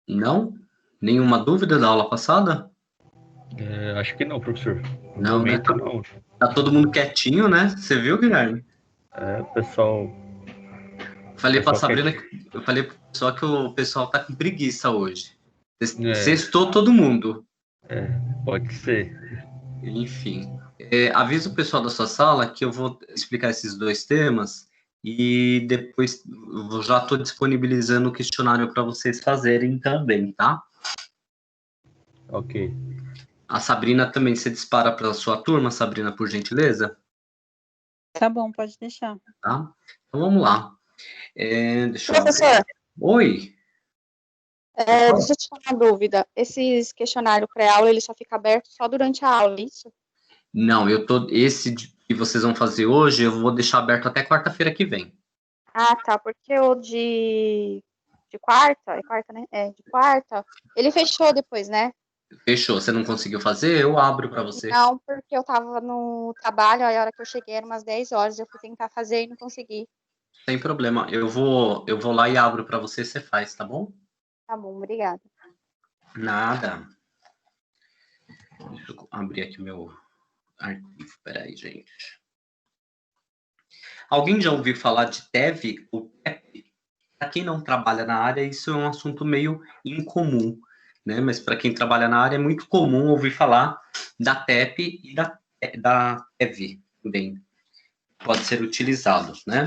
Não? Nenhuma dúvida da aula passada? Acho que não, professor. No Não, né? momento, não. Tá todo mundo quietinho, né? Você viu, Guilherme? Pessoal, Falei pra pessoal Sabrina, quietinho. eu falei pro pessoal que o pessoal tá com preguiça hoje. É, Sextou todo mundo. pode ser. Enfim, avisa o pessoal da sua sala que eu vou explicar esses dois temas e depois eu já estou disponibilizando o questionário para vocês fazerem também, tá? Ok. A Sabrina também se dispara para a sua turma, Sabrina, por gentileza, Tá bom, pode deixar. tá? Então vamos lá. Deixa eu abrir. Professor, Oi? deixa eu te tirar uma dúvida. Esses questionário pré-aula, ele só fica aberto só durante a aula, é isso? Não, que vocês vão fazer hoje, eu vou deixar aberto até quarta-feira que vem. Ah, tá, porque o de quarta, é quarta, né? De quarta, ele fechou depois, né? Fechou. Você não conseguiu fazer? Eu abro para você. Não, porque eu tava no trabalho, aí a hora que eu cheguei era umas 10 horas, eu fui tentar fazer e não consegui. Sem problema. Eu vou lá e abro para você, você faz, tá bom? Tá bom, obrigada. Nada. Deixa eu abrir aqui meu arquivo. Peraí, gente. Alguém já ouviu falar de TEV ou TEP? Para quem não trabalha na área, isso é um assunto meio incomum, né? Mas para quem trabalha na área, é muito comum ouvir falar da TEP e da TEV também. Pode ser utilizado, né?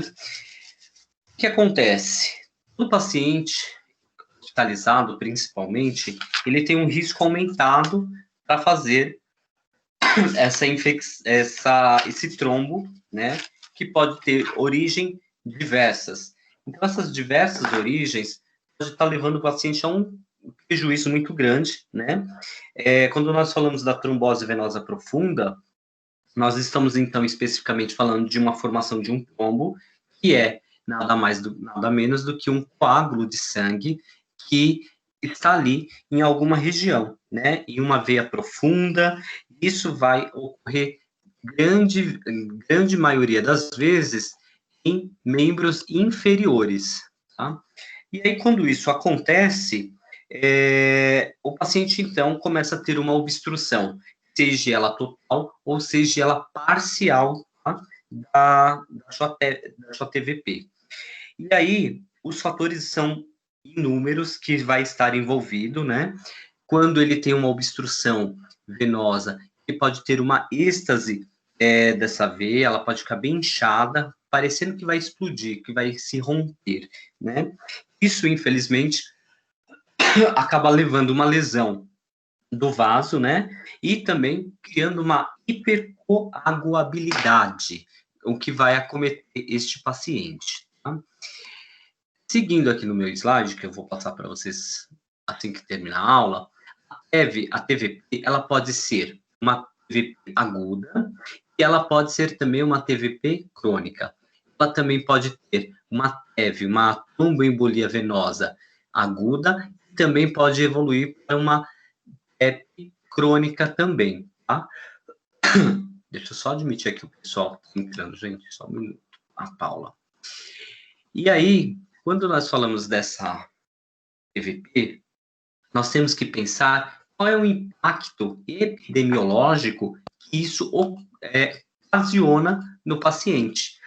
O que acontece? O paciente hospitalizado, principalmente, ele tem um risco aumentado para fazer esse trombo, né, que pode ter origem diversas. Então, essas diversas origens pode estar levando o paciente a um prejuízo muito grande, né? Quando nós falamos da trombose venosa profunda, nós estamos, então, especificamente falando de uma formação de um trombo, que é nada menos do que um coágulo de sangue que está ali em alguma região, né? Em uma veia profunda, isso vai ocorrer grande maioria das vezes em membros inferiores, tá? E aí, quando isso acontece, o paciente, então, começa a ter uma obstrução, seja ela total ou seja ela parcial, tá? da sua TVP. E aí, os fatores são inúmeros que vai estar envolvido, né? Quando ele tem uma obstrução venosa, ele pode ter uma êxtase dessa veia, ela pode ficar bem inchada, parecendo que vai explodir, que vai se romper, né? Isso, infelizmente, acaba levando uma lesão do vaso, né? E também criando uma hipercoagulabilidade, o que vai acometer este paciente. Tá? Seguindo aqui no meu slide, que eu vou passar para vocês assim que terminar a aula, a TVP, ela pode ser uma TVP aguda e ela pode ser também uma TVP crônica. Ela também pode ter uma TEV, uma tromboembolia venosa aguda, e também pode evoluir para uma TEP crônica também, tá? Deixa eu só admitir aqui o pessoal que está entrando, gente, só um minuto. A Paula. E aí, quando nós falamos dessa TVP, nós temos que pensar qual é o impacto epidemiológico que isso ocasiona no paciente.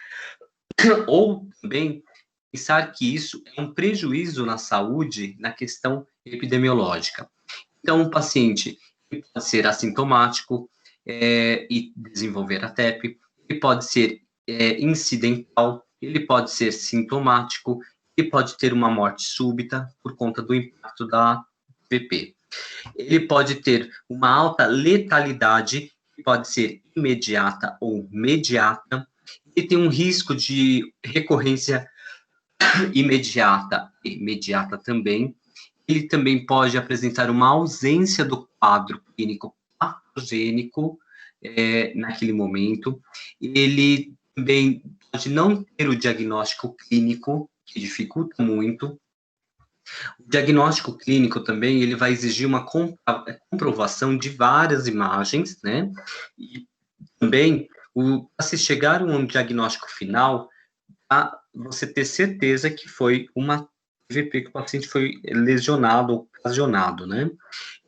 Ou também pensar que isso é um prejuízo na saúde na questão epidemiológica. Então, o paciente pode ser assintomático e desenvolver a TEP, ele pode ser incidental, ele pode ser sintomático, ele pode ter uma morte súbita por conta do impacto da VP. Ele pode ter uma alta letalidade, que pode ser imediata ou mediata, ele tem um risco de recorrência imediata também. Ele também pode apresentar uma ausência do quadro clínico patogênico naquele momento. Ele também pode não ter o diagnóstico clínico, que dificulta muito. O diagnóstico clínico também, ele vai exigir uma comprovação de várias imagens, né? E também, para se chegar a um diagnóstico final, você ter certeza que foi uma TVP, que o paciente foi lesionado ou ocasionado, né?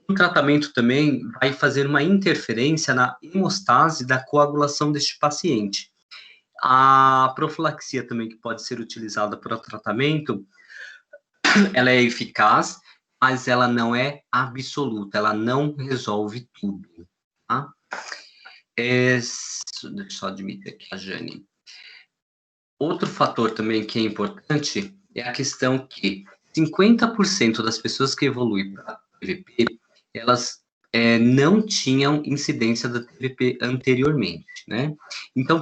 O tratamento também vai fazer uma interferência na hemostase da coagulação deste paciente. A profilaxia também, que pode ser utilizada para o tratamento, ela é eficaz, mas ela não é absoluta, ela não resolve tudo, tá? Deixa eu só admitir aqui a Jane. Outro fator também que é importante é a questão que 50% das pessoas que evoluem para a TVP, elas não tinham incidência da TVP anteriormente, né? Então,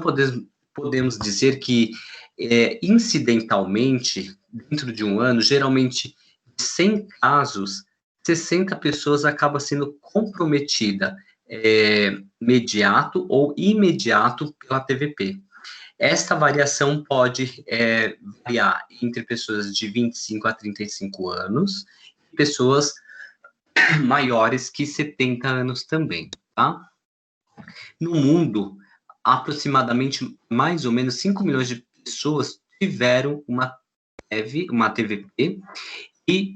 podemos dizer que, incidentalmente, dentro de um ano, geralmente, de 100 casos, 60 pessoas acabam sendo comprometidas imediato ou imediato pela TVP. Esta variação pode variar entre pessoas de 25 a 35 anos e pessoas maiores que 70 anos também, tá? No mundo, aproximadamente mais ou menos 5 milhões de pessoas tiveram uma TVP e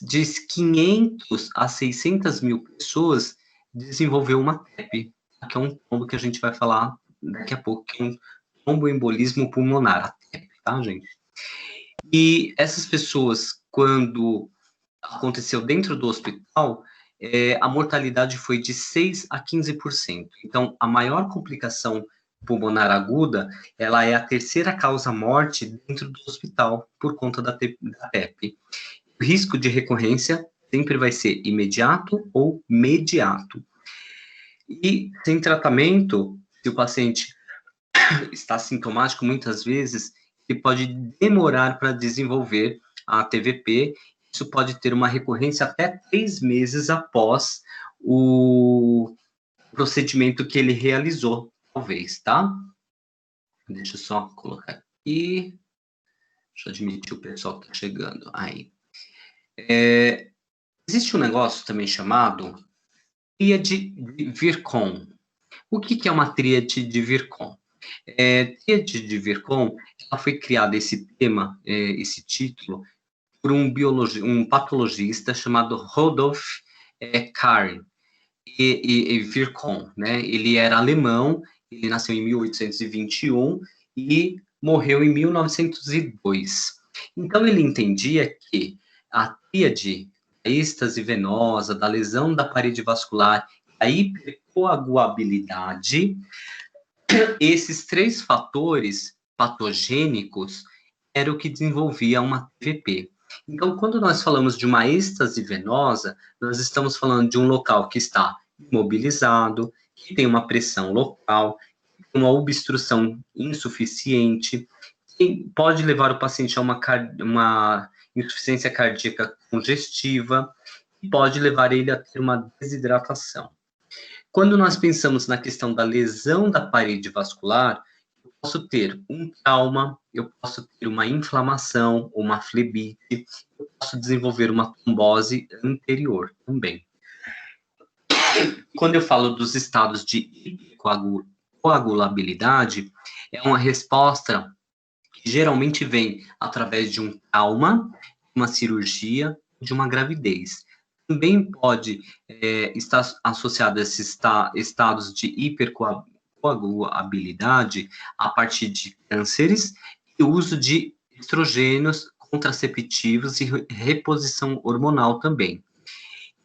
de 500 a 600 mil pessoas desenvolveu uma TEP, que é um tombo que a gente vai falar daqui a pouco, que é um tromboembolismo pulmonar, a TEP, tá, gente? E essas pessoas, quando aconteceu dentro do hospital, a mortalidade foi de 6 a 15%. Então, a maior complicação pulmonar aguda, ela é a terceira causa-morte dentro do hospital, por conta da TEP. O risco de recorrência sempre vai ser imediato ou mediato. E sem tratamento, se o paciente está sintomático, muitas vezes, ele pode demorar para desenvolver a TVP. Isso pode ter uma recorrência até 3 meses após o procedimento que ele realizou, talvez, tá? Deixa eu só colocar aqui. Deixa eu admitir o pessoal que está chegando. Aí. Existe um negócio também chamado tríade de Virchow. O que é uma tríade de Virchow? Tríade de Virchow, ela foi criada, esse tema, esse título, por um patologista chamado Rudolf Kahr e Virchow, né? Ele era alemão, ele nasceu em 1821 e morreu em 1902. Então, ele entendia que a tríade da êxtase venosa, da lesão da parede vascular, a hipercoagulabilidade, esses 3 fatores patogênicos era o que desenvolvia uma TVP. Então, quando nós falamos de uma êxtase venosa, nós estamos falando de um local que está imobilizado, que tem uma pressão local, uma obstrução insuficiente, que pode levar o paciente a uma insuficiência cardíaca congestiva, e pode levar ele a ter uma desidratação. Quando nós pensamos na questão da lesão da parede vascular, eu posso ter um trauma, eu posso ter uma inflamação, uma flebite, eu posso desenvolver uma trombose anterior também. Quando eu falo dos estados de coagulabilidade, é uma resposta que geralmente vem através de um trauma, uma cirurgia, de uma gravidez. Também pode estar associado a esses estados de hipercoagulabilidade a partir de cânceres e uso de estrogênios contraceptivos e reposição hormonal também.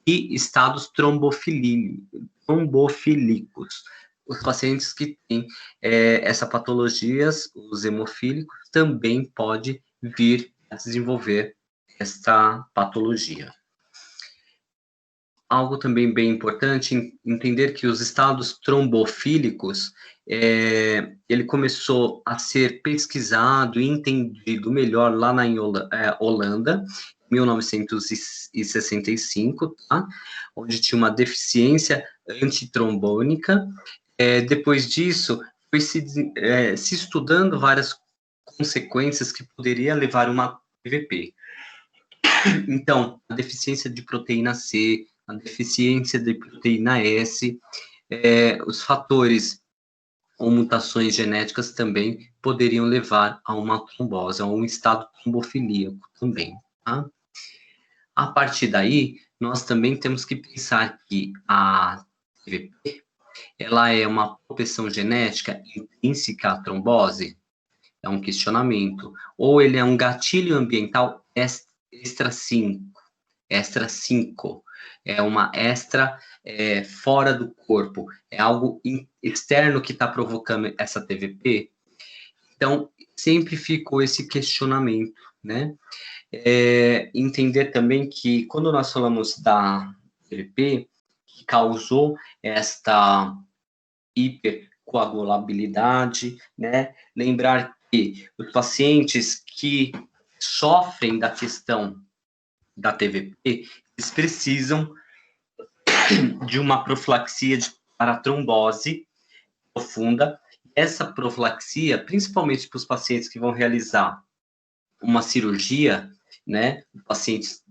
E estados trombofílicos. Os pacientes que têm essa patologia, os hemofílicos, também pode vir a desenvolver esta patologia. Algo também bem importante, entender que os estados trombofílicos, ele começou a ser pesquisado e entendido melhor lá na Holanda, 1965, tá? Onde tinha uma deficiência antitrombônica. Depois disso, foi se estudando várias consequências que poderia levar a uma TVP. Então, a deficiência de proteína C, a deficiência de proteína S, os fatores ou mutações genéticas também poderiam levar a uma trombose, a um estado trombofilíaco também, tá? A partir daí, nós também temos que pensar que a TVP, ela é uma propensão genética intrínseca à trombose? É um questionamento. Ou ele é um gatilho ambiental extra 5? Extra 5. É uma extra fora do corpo. É algo externo que está provocando essa TVP? Então, sempre ficou esse questionamento, né? Entender também que, quando nós falamos da TVP, que causou esta hipercoagulabilidade, né? Lembrar que os pacientes que sofrem da questão da TVP, eles precisam de uma profilaxia para trombose profunda. Essa profilaxia, principalmente para os pacientes que vão realizar uma cirurgia, né, pacientes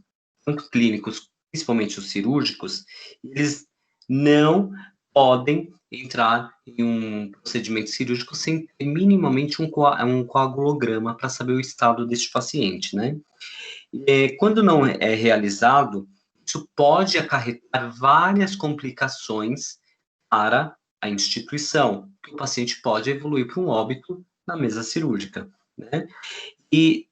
tanto clínicos, principalmente os cirúrgicos, eles não podem entrar em um procedimento cirúrgico sem ter minimamente um coagulograma para saber o estado deste paciente, né? Quando não é realizado, isso pode acarretar várias complicações para a instituição, que o paciente pode evoluir para um óbito na mesa cirúrgica, né? E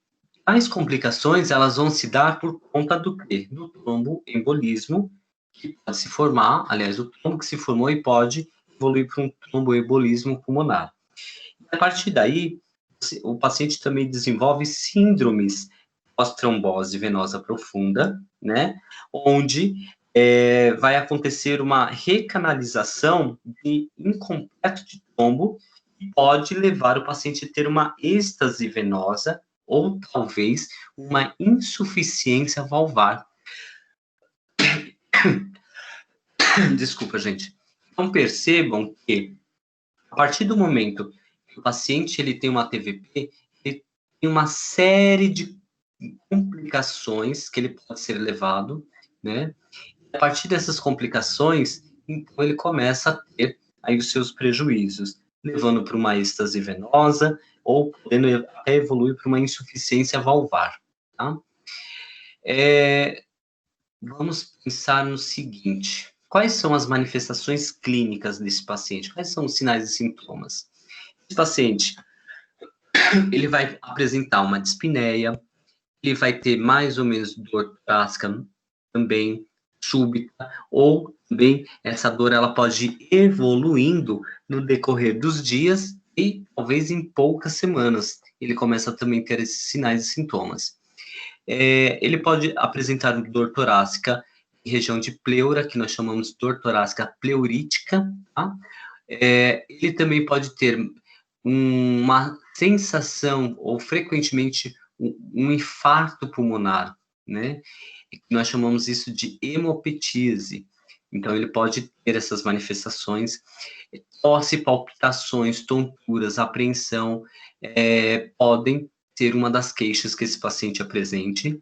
as complicações, elas vão se dar por conta do quê? Do tromboembolismo, que pode se formar, aliás, o trombo que se formou e pode evoluir para um tromboembolismo pulmonar. E a partir daí, o paciente também desenvolve síndromes pós-trombose venosa profunda, né? Onde vai acontecer uma recanalização de incompleto de trombo e pode levar o paciente a ter uma êxtase venosa ou talvez uma insuficiência valvar. Desculpa, gente. Então, percebam que, a partir do momento que o paciente ele tem uma TVP, ele tem uma série de complicações que ele pode ser levado, né? E a partir dessas complicações, então ele começa a ter aí os seus prejuízos, levando para uma êxtase venosa ou podendo até evoluir para uma insuficiência valvar, tá? Vamos pensar no seguinte: quais são as manifestações clínicas desse paciente? Quais são os sinais e sintomas? Esse paciente, ele vai apresentar uma dispneia, ele vai ter mais ou menos dor torácica também súbita, ou também essa dor ela pode ir evoluindo no decorrer dos dias e talvez em poucas semanas ele começa a também ter esses sinais e sintomas. Ele pode apresentar dor torácica em região de pleura, que nós chamamos de dor torácica pleurítica, tá? Ele também pode ter uma sensação, ou frequentemente, um infarto pulmonar, né? Nós chamamos isso de hemopetíase. Então, ele pode ter essas manifestações, tosse, palpitações, tonturas, apreensão, podem ser uma das queixas que esse paciente apresente.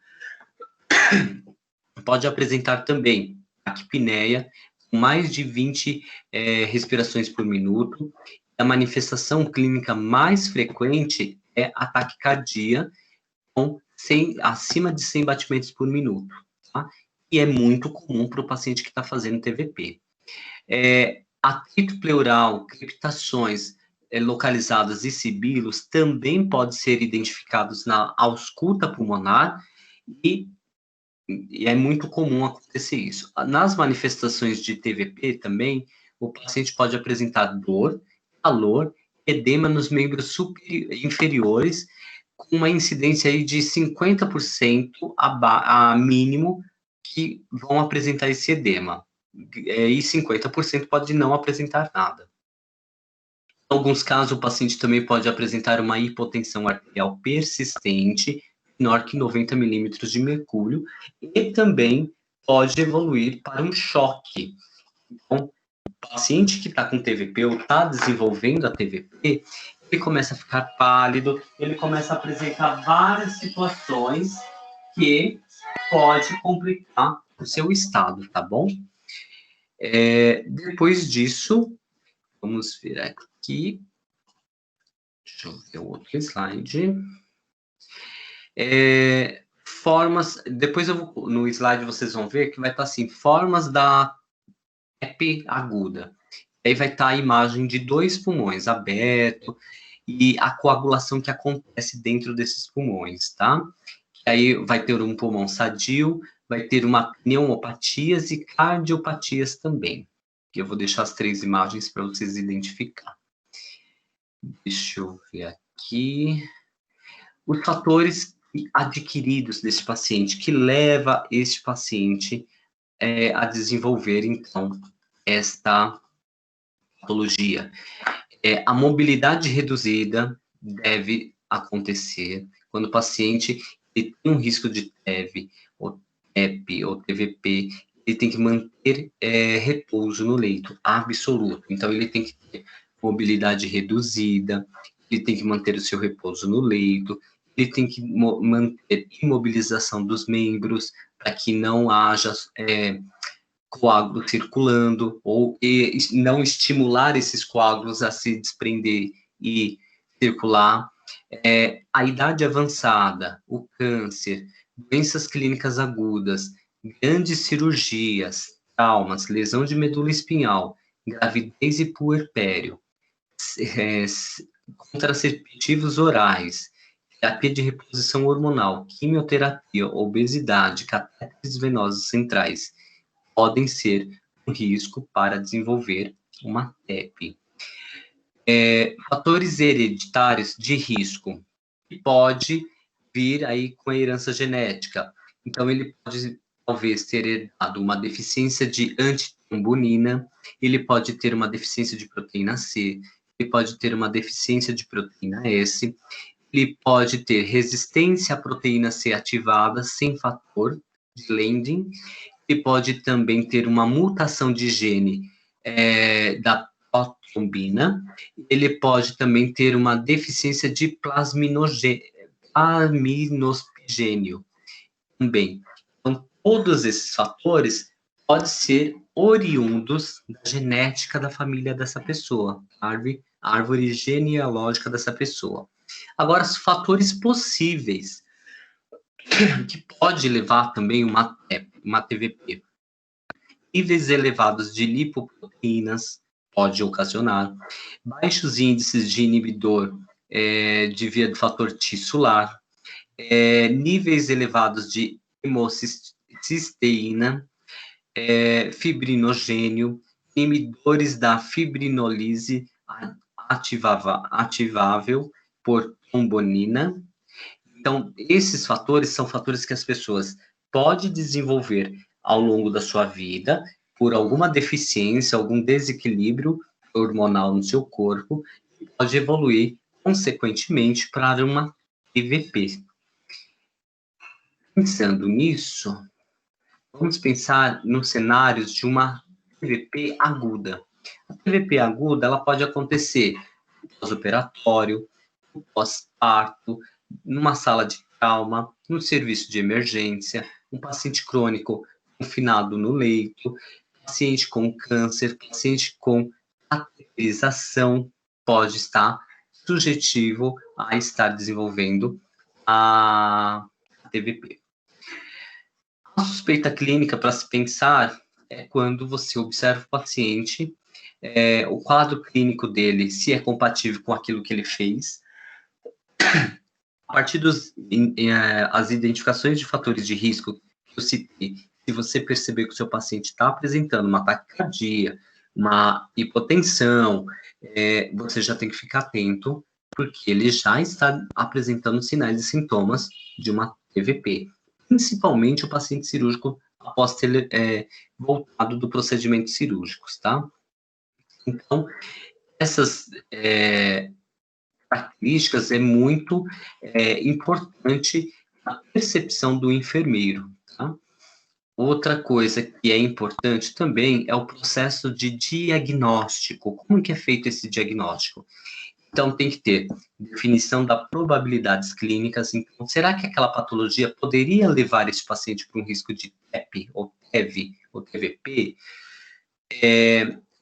Pode apresentar também taquipneia, com mais de 20 respirações por minuto. A manifestação clínica mais frequente é a taquicardia, com acima de 100 batimentos por minuto, tá? E é muito comum para o paciente que está fazendo TVP. Atrito pleural, crepitações localizadas e sibilos também podem ser identificados na ausculta pulmonar e é muito comum acontecer isso. Nas manifestações de TVP também, o paciente pode apresentar dor, calor, edema nos membros inferiores, com uma incidência aí de 50% a mínimo que vão apresentar esse edema. E 50% pode não apresentar nada. Em alguns casos, o paciente também pode apresentar uma hipotensão arterial persistente, menor que 90 milímetros de mercúrio, e também pode evoluir para um choque. Então, o paciente que está com TVP ou está desenvolvendo a TVP, ele começa a ficar pálido, ele começa a apresentar várias situações que pode complicar o seu estado, tá bom? Depois disso, vamos ver aqui. Deixa eu ver o outro slide. formas, depois no slide vocês vão ver que vai estar assim, formas da TEP aguda. Aí vai estar a imagem de 2 pulmões abertos e a coagulação que acontece dentro desses pulmões, tá? Aí vai ter um pulmão sadio, vai ter uma pneumopatias e cardiopatias também. Que eu vou deixar as 3 imagens para vocês identificar. Deixa eu ver aqui. Os fatores adquiridos desse paciente, que leva este paciente a desenvolver, então, esta patologia. A mobilidade reduzida deve acontecer quando o paciente tem um risco de TEV, ou TEP, ou TVP, ele tem que manter repouso no leito, absoluto. Então, ele tem que ter mobilidade reduzida, ele tem que manter o seu repouso no leito, ele tem que manter imobilização dos membros, para que não haja coágulo circulando, ou não estimular esses coágulos a se desprender e circular. A idade avançada, o câncer, doenças clínicas agudas, grandes cirurgias, traumas, lesão de medula espinhal, gravidez e puerpério, contraceptivos orais, terapia de reposição hormonal, quimioterapia, obesidade, catéteres venosos centrais, podem ser um risco para desenvolver uma TEP. Fatores hereditários de risco, que pode vir aí com a herança genética. Então, ele pode, talvez, ter herdado uma deficiência de antitrombonina, ele pode ter uma deficiência de proteína C, ele pode ter uma deficiência de proteína S, ele pode ter resistência à proteína C ativada sem fator de Leydig, ele pode também ter uma mutação de gene da protrombina, ele pode também ter uma deficiência de plasminospigênio também. Então, todos esses fatores podem ser oriundos da genética da família dessa pessoa, árvore genealógica dessa pessoa. Agora, os fatores possíveis que pode levar também uma TVP. Níveis elevados de lipoproteínas pode ocasionar, baixos índices de inibidor de via do fator tissular, níveis elevados de hemocisteína, fibrinogênio, inibidores da fibrinolise ativável por trombonina. Então, esses fatores são fatores que as pessoas podem desenvolver ao longo da sua vida, por alguma deficiência, algum desequilíbrio hormonal no seu corpo, e pode evoluir, consequentemente, para uma TVP. Pensando nisso, vamos pensar nos cenários de uma TVP aguda. A TVP aguda, ela pode acontecer no pós-operatório, no pós-parto, numa sala de trauma, no serviço de emergência, um paciente crônico confinado no leito, paciente com câncer, paciente com cateterização, pode estar sujetivo a estar desenvolvendo a TVP. A suspeita clínica para se pensar é quando você observa o paciente, o quadro clínico dele, se é compatível com aquilo que ele fez. A partir das identificações de fatores de risco que eu citei, se você perceber que o seu paciente está apresentando uma taquicardia, uma hipotensão, você já tem que ficar atento, porque ele já está apresentando sinais e sintomas de uma TVP. Principalmente o paciente cirúrgico após ter voltado do procedimento cirúrgicos, tá? Então, essas características é muito importante a percepção do enfermeiro, tá? Outra coisa que é importante também é o processo de diagnóstico. Como que é feito esse diagnóstico? Então, tem que ter definição das probabilidades clínicas. Então, será que aquela patologia poderia levar esse paciente para um risco de TEP, ou TEV, ou TVP?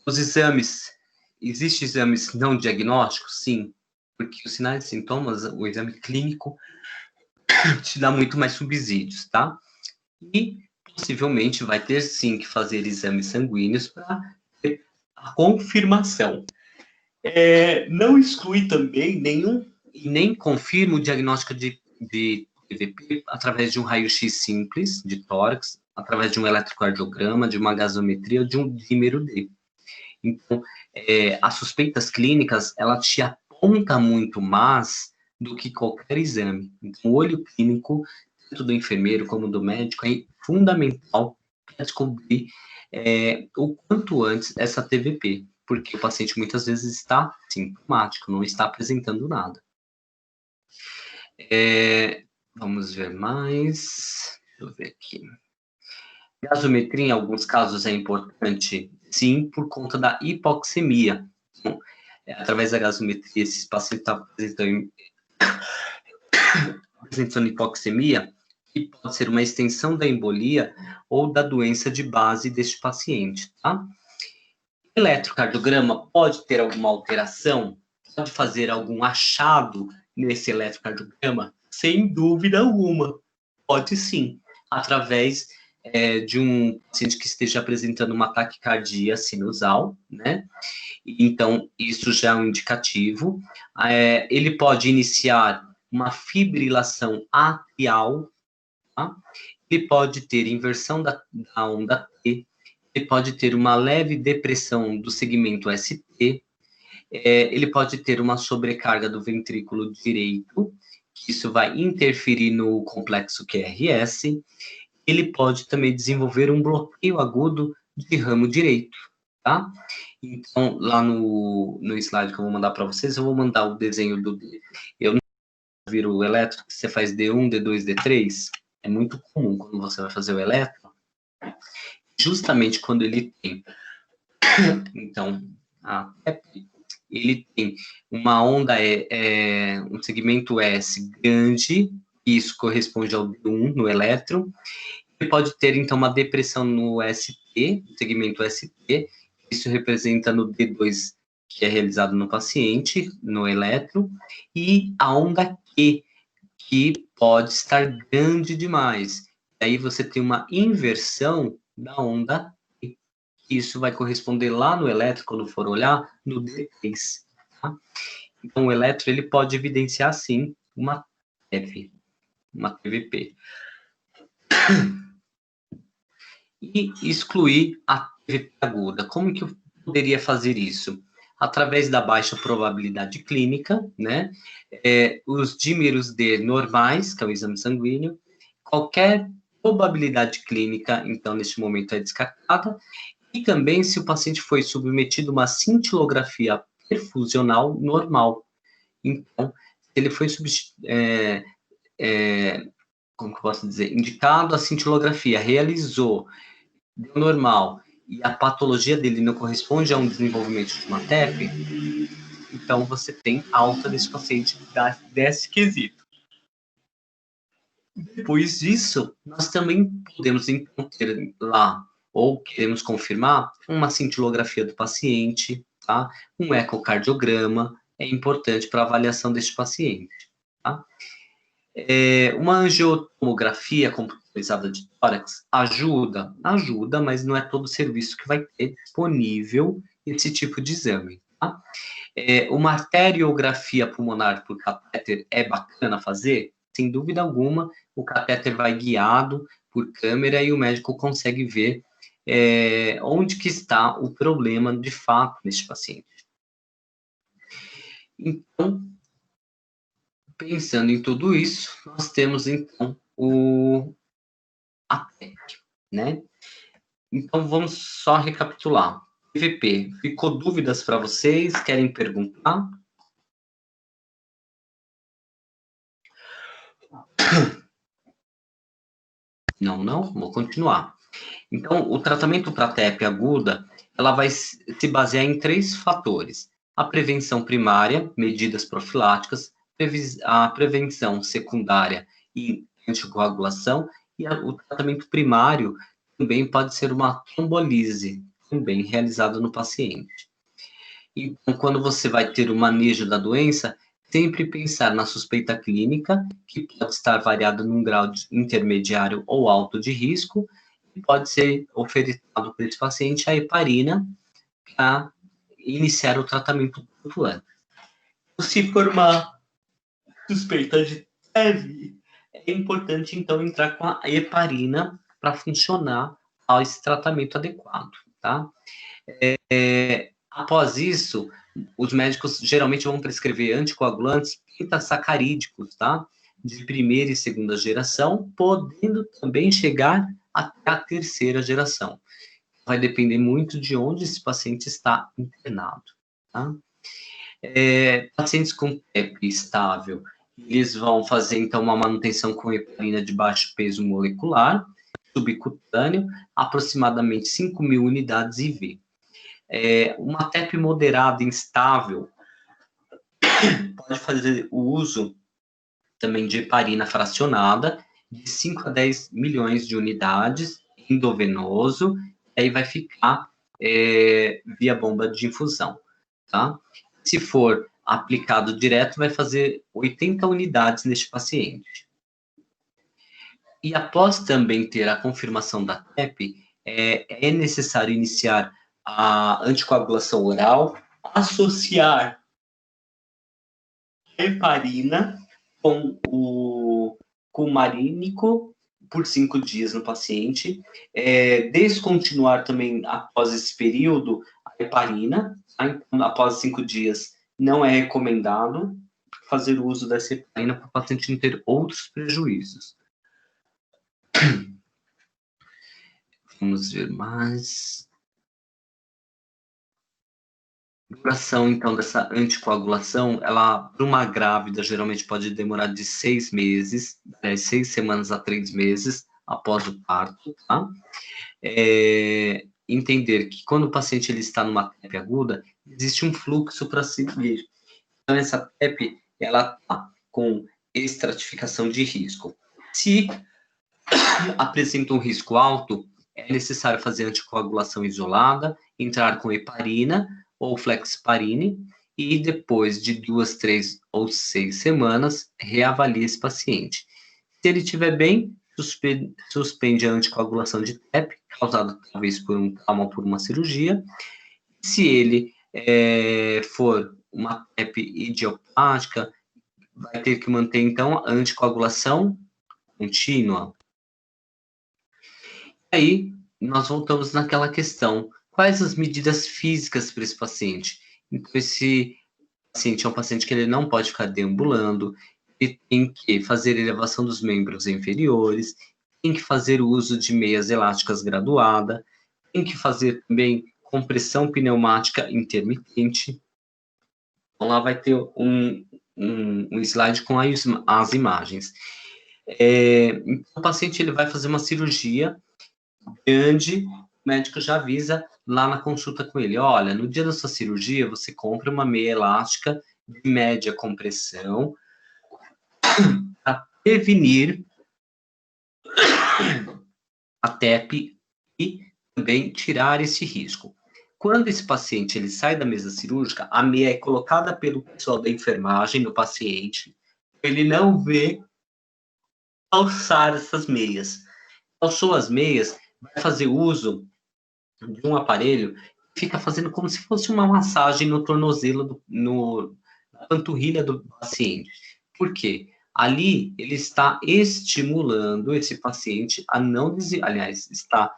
Os exames, existem exames não diagnósticos? Sim, porque os sinais e sintomas, o exame clínico, te dá muito mais subsídios, tá? E possivelmente vai ter sim que fazer exames sanguíneos para ter a confirmação. Não exclui também nenhum, e nem confirma o diagnóstico de TVP através de um raio-x simples de tórax, através de um eletrocardiograma, de uma gasometria ou de um dímero D. Então, as suspeitas clínicas, ela te aponta muito mais do que qualquer exame. Então, o olho clínico, tanto do enfermeiro como do médico, é fundamental para descobrir o quanto antes essa TVP, porque o paciente muitas vezes está sintomático, não está apresentando nada. Vamos ver mais. Deixa eu ver aqui. Gasometria, em alguns casos, é importante, sim, por conta da hipoxemia. Então, através da gasometria, esse paciente está apresentando hipoxemia, que pode ser uma extensão da embolia ou da doença de base deste paciente, tá? O eletrocardiograma pode ter alguma alteração? Pode fazer algum achado nesse eletrocardiograma? Sem dúvida alguma. Pode sim, através de um paciente que esteja apresentando uma taquicardia sinusal, né? Então, isso já é um indicativo. Ele pode iniciar uma fibrilação atrial, tá? Ele pode ter inversão da onda T, ele pode ter uma leve depressão do segmento ST, ele pode ter uma sobrecarga do ventrículo direito, que isso vai interferir no complexo QRS. Ele pode também desenvolver um bloqueio agudo de ramo direito, tá? Então, lá no slide que eu vou mandar para vocês, eu vou mandar o desenho do... Eu não viro o eletro, que você faz D1, D2, D3. É muito comum quando você vai fazer o eletro, justamente quando ele tem... Então, ele tem uma onda, um segmento S grande, isso corresponde ao D1 no eletro. Ele pode ter, então, uma depressão no ST, segmento ST, isso representa no D2, que é realizado no paciente, no eletro, e a onda Q, que pode estar grande demais. Aí você tem uma inversão da onda Q. Isso vai corresponder lá no eletro, quando for olhar, no D3. Tá? Então, o eletro, ele pode evidenciar, sim, uma TVP. E excluir a TVP aguda. Como que eu poderia fazer isso? Através da baixa probabilidade clínica, né? Os dímeros D normais, que é o exame sanguíneo, qualquer probabilidade clínica, então, neste momento, é descartada, e também se o paciente foi submetido a uma cintilografia perfusional normal. Então, se ele foi como que eu posso dizer, indicado a cintilografia, realizou, deu normal, e a patologia dele não corresponde a um desenvolvimento de uma TEP, então você tem alta desse paciente desse quesito. Depois disso, nós também podemos então ter lá, ou queremos confirmar, uma cintilografia do paciente, tá? Um ecocardiograma é importante para a avaliação deste paciente, tá? Uma angiotomografia computadorizada de tórax ajuda, mas não é todo serviço que vai ter disponível esse tipo de exame, tá? Uma arteriografia pulmonar por catéter é bacana fazer? Sem dúvida alguma, o catéter vai guiado por câmera e o médico consegue ver onde que está o problema de fato neste paciente. Então, pensando em tudo isso, nós temos, então, a TEP, né? Então, vamos só recapitular. TVP, ficou dúvidas para vocês? Querem perguntar? Não? Vou continuar. Então, o tratamento para TEP aguda, ela vai se basear em 3 fatores. A prevenção primária, medidas profiláticas, a prevenção secundária e anticoagulação, e o tratamento primário também pode ser uma trombolise, também realizada no paciente. Então, quando você vai ter o manejo da doença, é sempre pensar na suspeita clínica, que pode estar variada num grau de intermediário ou alto de risco, e pode ser ofertado para esse paciente a heparina para iniciar o tratamento quanto antes. Se for uma suspeita de TEV, é importante, então, entrar com a heparina para funcionar esse tratamento adequado, tá? Após isso, os médicos geralmente vão prescrever anticoagulantes pentasacarídicos, tá? De primeira e segunda geração, podendo também chegar até a terceira geração. Vai depender muito de onde esse paciente está internado, tá? Pacientes com TEP estável, eles vão fazer, então, uma manutenção com heparina de baixo peso molecular, subcutâneo, aproximadamente 5.000 unidades IV. Uma TEP moderada e instável pode fazer o uso também de heparina fracionada, de 5 a 10 milhões de unidades, endovenoso, aí vai ficar via bomba de infusão, tá? Se for aplicado direto, vai fazer 80 unidades neste paciente. E após também ter a confirmação da TEP, é necessário iniciar a anticoagulação oral, associar heparina com o cumarínico por 5 dias no paciente, descontinuar também após esse período a heparina, tá? Então, após 5 dias não é recomendado fazer o uso dessa heparina para o paciente não ter outros prejuízos. Vamos ver mais. Duração, então, dessa anticoagulação, ela, para uma grávida, geralmente pode demorar de 6 meses, 6 semanas a 3 meses após o parto, tá? Entender que quando o paciente ele está numa TEP aguda, existe um fluxo para seguir. Então, essa TEP, ela está com estratificação de risco. Se apresenta um risco alto, é necessário fazer anticoagulação isolada, entrar com heparina ou flexparine, e depois de 2, 3 ou 6 semanas, reavalia esse paciente. Se ele estiver bem, suspende a anticoagulação de TEP, causada talvez por um trauma ou por uma cirurgia. Se ele for uma TEP idiopática, vai ter que manter, então, a anticoagulação contínua. Aí, nós voltamos naquela questão, quais as medidas físicas para esse paciente? Então, esse paciente é um paciente que ele não pode ficar deambulando, ele tem que fazer elevação dos membros inferiores, tem que fazer o uso de meias elásticas graduada, tem que fazer também compressão pneumática intermitente. Então, lá vai ter um slide com as imagens. Então, o paciente ele vai fazer uma cirurgia grande, o médico já avisa lá na consulta com ele, olha, no dia da sua cirurgia, você compra uma meia elástica de média compressão para prevenir a TEP e também tirar esse risco. Quando esse paciente ele sai da mesa cirúrgica, a meia é colocada pelo pessoal da enfermagem no paciente, ele não vê calçar essas meias. Calçou as meias, vai fazer uso de um aparelho que fica fazendo como se fosse uma massagem no tornozelo, na panturrilha do paciente. Por quê? Ali, ele está estimulando esse paciente a não aliás, está,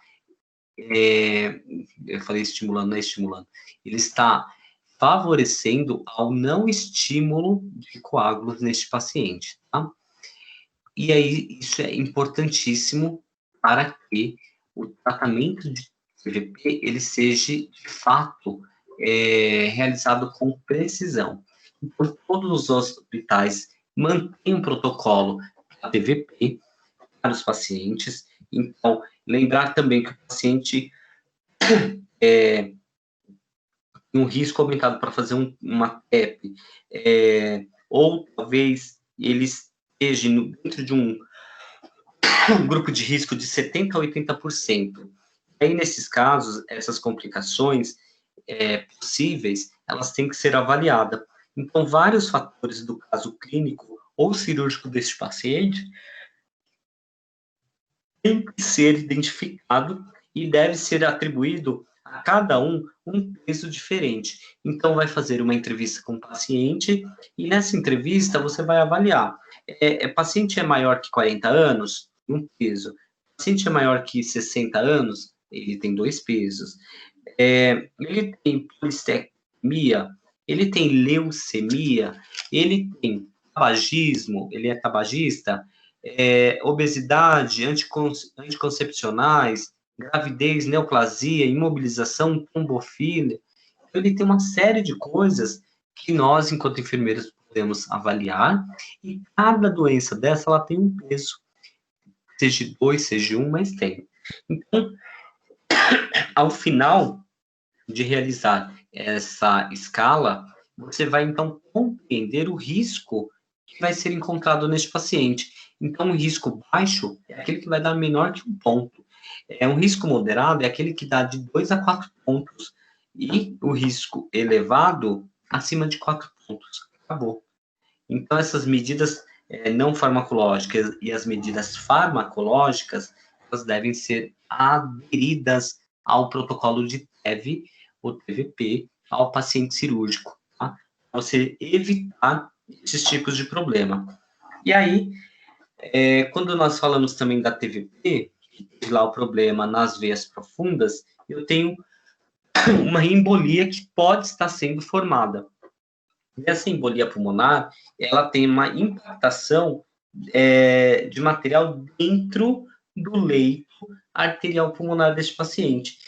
eu falei estimulando, não é estimulando, ele está favorecendo ao não estímulo de coágulos neste paciente, tá? E aí, isso é importantíssimo para que o tratamento de TVP, ele seja, de fato, realizado com precisão. Então, todos os hospitais mantêm um protocolo para TVP para os pacientes. Então, lembrar também que o paciente tem um risco aumentado para fazer uma TEP, ou talvez ele esteja dentro de um grupo de risco de 70% a 80%. Aí, nesses casos, essas complicações possíveis, elas têm que ser avaliadas. Então, vários fatores do caso clínico ou cirúrgico deste paciente tem que ser identificado e deve ser atribuído a cada um peso diferente. Então, vai fazer uma entrevista com o paciente e nessa entrevista você vai avaliar. Paciente é maior que 40 anos? Um peso. Paciente é maior que 60 anos? Ele tem 2 pesos. Ele tem polistemia? Ele tem leucemia? Ele tem tabagismo? Ele é tabagista? Obesidade, anticoncepcionais, gravidez, neoplasia, imobilização, trombofilia. Ele tem uma série de coisas que nós, enquanto enfermeiros, podemos avaliar, e cada doença dessa, ela tem um peso, seja 2, seja 1, mas tem. Então, ao final de realizar essa escala, você vai, então, compreender o risco que vai ser encontrado neste paciente. Então, o risco baixo é aquele que vai dar menor que 1 ponto. Um risco moderado é aquele que dá de 2 a 4 pontos. E o risco elevado, acima de 4 pontos. Acabou. Então, essas medidas não farmacológicas e as medidas farmacológicas, elas devem ser aderidas ao protocolo de TEV, ou TVP, ao paciente cirúrgico, tá? Para você evitar esses tipos de problema. E aí, quando nós falamos também da TVP, lá o problema nas veias profundas, eu tenho uma embolia que pode estar sendo formada. E essa embolia pulmonar, ela tem uma impactação de material dentro do leito arterial pulmonar deste paciente.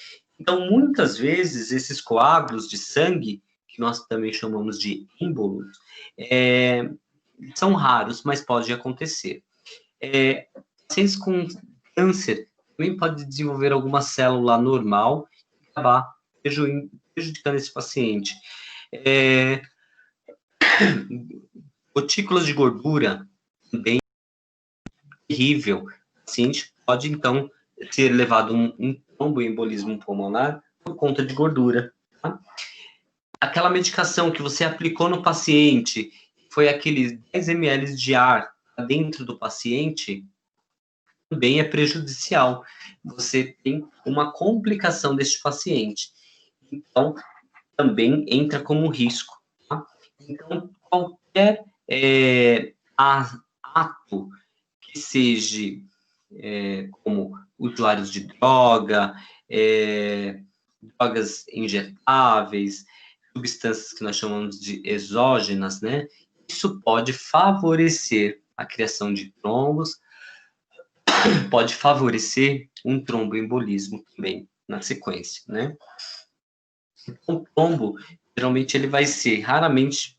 Então, muitas vezes, esses coágulos de sangue, que nós também chamamos de êmbolos, são raros, mas pode acontecer. Pacientes com câncer também pode desenvolver alguma célula normal e acabar prejudicando esse paciente. Gotículas de gordura, também terrível. O paciente pode, então, ser levado um tromboembolismo pulmonar por conta de gordura. Tá? Aquela medicação que você aplicou no paciente, foi aqueles 10 ml de ar dentro do paciente, também é prejudicial. Você tem uma complicação deste paciente. Então, também entra como risco. Tá? Então, qualquer ato que seja como usuários de droga, drogas injetáveis, substâncias que nós chamamos de exógenas, né? Isso pode favorecer a criação de trombos, pode favorecer um tromboembolismo também na sequência, né? Então, o trombo, geralmente, raramente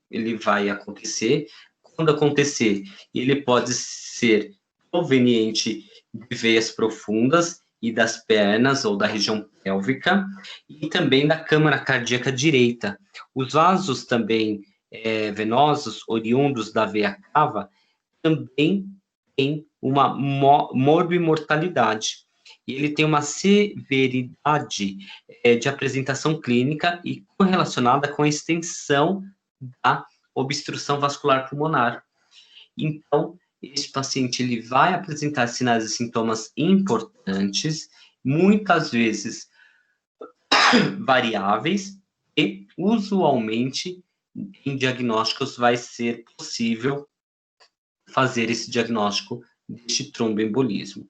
ele vai acontecer. Quando acontecer, ele pode ser proveniente de veias profundas e das pernas ou da região pélvica e também da câmara cardíaca direita. Os vasos também venosos oriundos da veia cava também têm uma morbimortalidade. E ele tem uma severidade de apresentação clínica e correlacionada com a extensão da obstrução vascular pulmonar. Então, esse paciente ele vai apresentar sinais e sintomas importantes, muitas vezes variáveis, e usualmente em diagnósticos vai ser possível fazer esse diagnóstico deste tromboembolismo.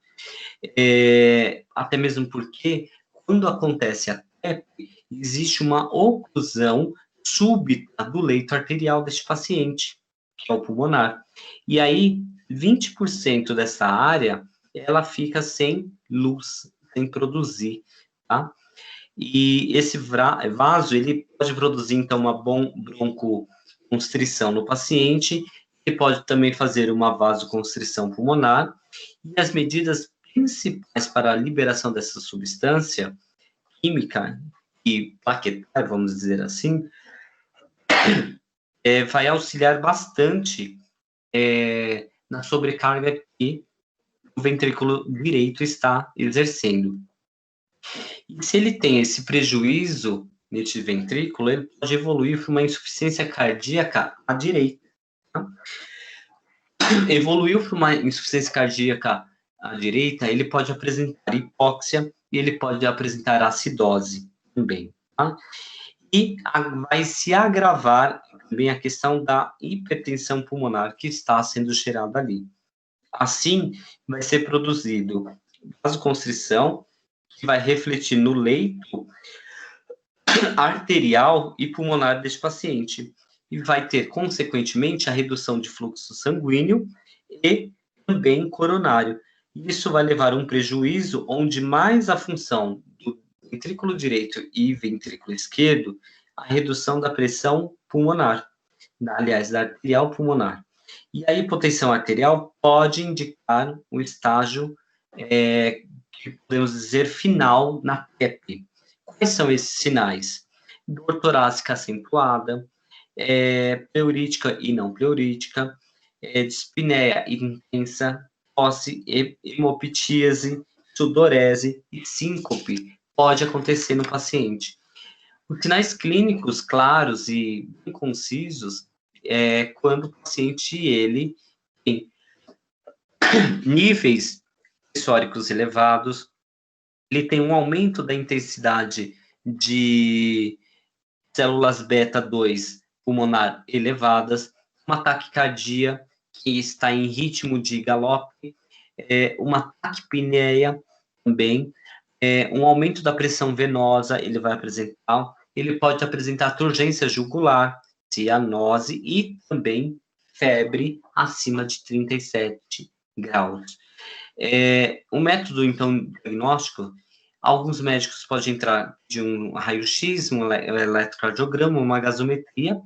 Até mesmo porque, quando acontece a TEP, existe uma oclusão súbita do leito arterial deste paciente, que é o pulmonar. E aí, 20% dessa área, ela fica sem luz, sem produzir, tá? E esse vaso, ele pode produzir, então, uma broncoconstrição no paciente, ele pode também fazer uma vasoconstrição pulmonar, e as medidas principais para a liberação dessa substância química e plaquetar, vamos dizer assim, vai auxiliar bastante na sobrecarga que o ventrículo direito está exercendo. E se ele tem esse prejuízo neste ventrículo, ele pode evoluir para uma insuficiência cardíaca à direita. Tá? Evoluiu para uma insuficiência cardíaca à direita, ele pode apresentar hipóxia e ele pode apresentar acidose também. Tá? E vai se agravar também a questão da hipertensão pulmonar que está sendo gerada ali. Assim, vai ser produzido vasoconstrição, que vai refletir no leito arterial e pulmonar deste paciente. E vai ter, consequentemente, a redução de fluxo sanguíneo e também coronário. Isso vai levar a um prejuízo onde mais a função do ventrículo direito e ventrículo esquerdo, a redução da pressão pulmonar, aliás, da arterial pulmonar. E a hipotensão arterial pode indicar um estágio, que podemos dizer, final na PEP. Quais são esses sinais? Dor torácica acentuada, pleurítica e não pleurítica, dispneia intensa, tosse, hemoptíase, sudorese e síncope pode acontecer no paciente. Os sinais clínicos claros e bem concisos é quando o paciente ele tem níveis pressóricos elevados, ele tem um aumento da intensidade de células beta-2 pulmonar elevadas, uma taquicardia que está em ritmo de galope, uma taquipneia também, um aumento da pressão venosa, ele vai apresentar, ele pode apresentar turgência jugular, cianose e também febre acima de 37 graus. O método, então, diagnóstico, alguns médicos podem entrar de um raio-x, um eletrocardiograma, uma gasometria,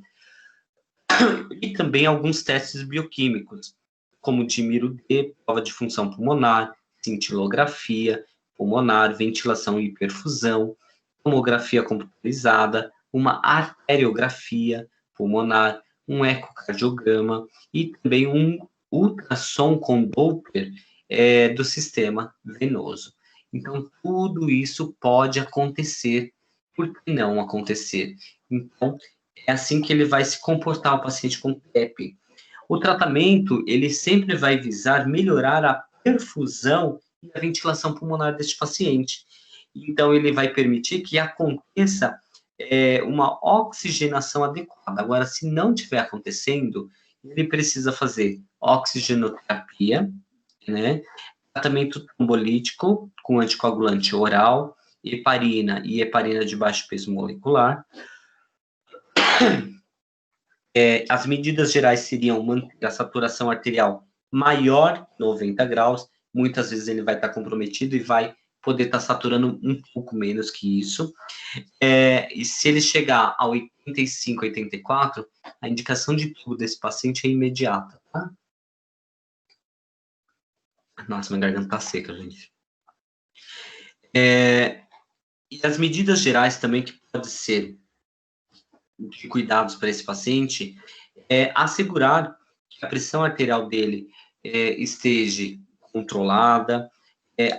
e também alguns testes bioquímicos, como dímero D, prova de função pulmonar, cintilografia pulmonar, ventilação e perfusão, tomografia computadorizada, uma arteriografia pulmonar, um ecocardiograma e também um ultrassom com Doppler do sistema venoso. Então, tudo isso pode acontecer. Por que não acontecer? Então, é assim que ele vai se comportar, o paciente com PEP. O tratamento, ele sempre vai visar melhorar a perfusão e a ventilação pulmonar deste paciente. Então, ele vai permitir que aconteça uma oxigenação adequada. Agora, se não estiver acontecendo, ele precisa fazer oxigenoterapia, né? Tratamento trombolítico com anticoagulante oral, heparina e heparina de baixo peso molecular. As medidas gerais seriam manter a saturação arterial maior, 90 graus, muitas vezes ele vai estar comprometido e vai poder estar saturando um pouco menos que isso. E se ele chegar a 85, 84, a indicação de tubo desse paciente é imediata, tá? Nossa, minha garganta tá seca, gente. E as medidas gerais também que pode ser de cuidados para esse paciente é assegurar que a pressão arterial dele esteja controlada,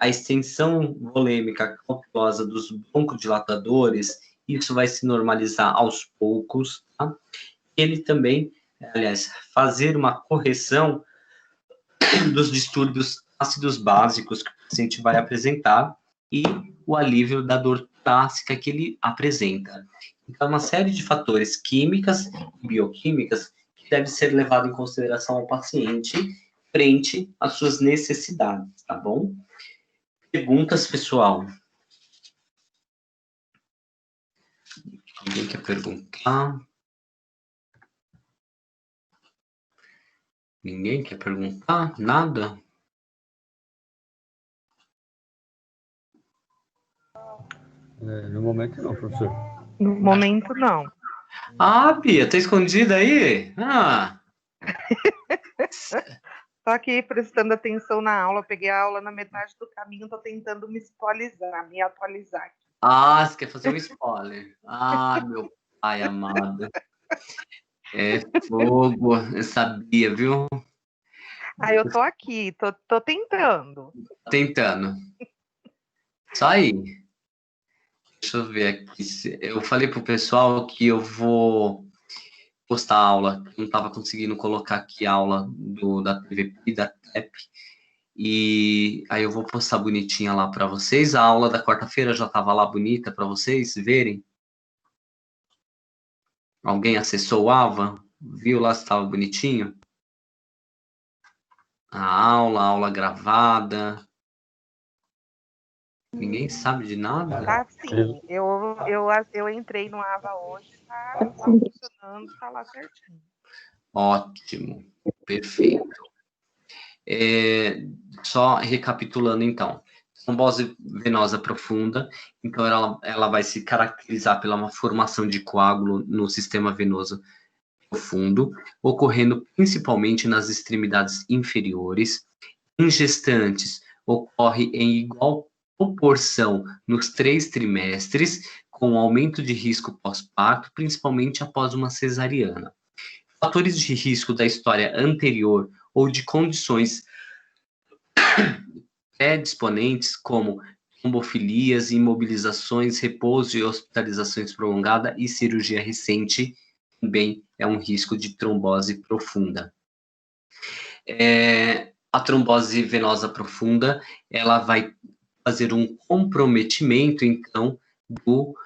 a extensão volêmica cautelosa dos broncodilatadores, isso vai se normalizar aos poucos, tá? Ele também, aliás, fazer uma correção dos distúrbios ácidos básicos que o paciente vai apresentar e o alívio da dor torácica que ele apresenta. Então, uma série de fatores químicas e bioquímicas que deve ser levado em consideração ao paciente frente às suas necessidades, tá bom? Perguntas, pessoal? Alguém quer perguntar? Ninguém quer perguntar? Nada? No momento não, professor. No momento, não. Ah, Bia, tá escondida aí? Ah. Tô aqui prestando atenção na aula, peguei a aula na metade do caminho, tô tentando me atualizar. Ah, você quer fazer um spoiler. Ah, meu pai amado. É fogo, eu sabia, viu? Eu tô aqui, tô tentando. Tentando. Só aí. Deixa eu ver aqui. Eu falei pro pessoal que eu vou postar a aula. Não estava conseguindo colocar aqui a aula da TVP e da TEP. E aí eu vou postar bonitinha lá para vocês. A aula da quarta-feira já estava lá bonita para vocês verem. Alguém acessou o AVA? Viu lá se estava bonitinho? A aula gravada. Ninguém sabe de nada? Tá sim. Eu entrei no AVA hoje, tá funcionando, tá lá certinho. Ótimo, perfeito. Só recapitulando, então. Trombose venosa profunda, então ela vai se caracterizar pela uma formação de coágulo no sistema venoso profundo, ocorrendo principalmente nas extremidades inferiores. Em gestantes, ocorre em igual proporção nos 3 trimestres, com aumento de risco pós-parto, principalmente após uma cesariana. Fatores de risco da história anterior ou de condições predisponentes, como trombofilias, imobilizações, repouso e hospitalizações prolongada e cirurgia recente, também é um risco de trombose profunda. A trombose venosa profunda, ela vai fazer um comprometimento, então, do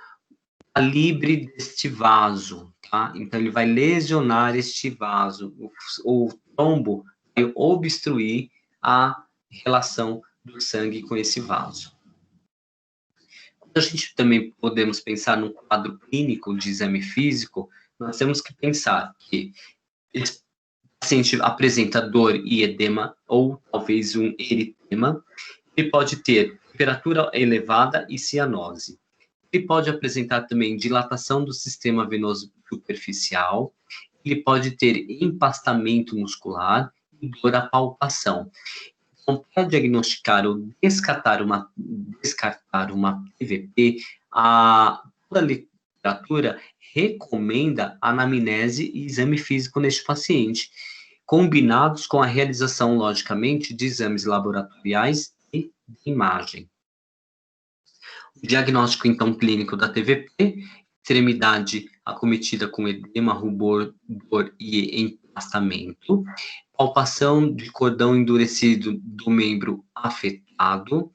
calibre deste vaso, tá? Então, ele vai lesionar este vaso. O trombo vai obstruir a relação do sangue com esse vaso. A gente também podemos pensar num quadro clínico de exame físico, nós temos que pensar que esse paciente apresenta dor e edema, ou talvez um eritema, ele pode ter temperatura elevada e cianose. Ele pode apresentar também dilatação do sistema venoso superficial, ele pode ter empastamento muscular e dor à palpação. Então, para diagnosticar ou descartar uma PVP, toda a literatura recomenda anamnese e exame físico neste paciente, combinados com a realização, logicamente, de exames laboratoriais e de imagem. O diagnóstico, então, clínico da TVP, extremidade acometida com edema, rubor, dor e empastamento, palpação de cordão endurecido do membro afetado,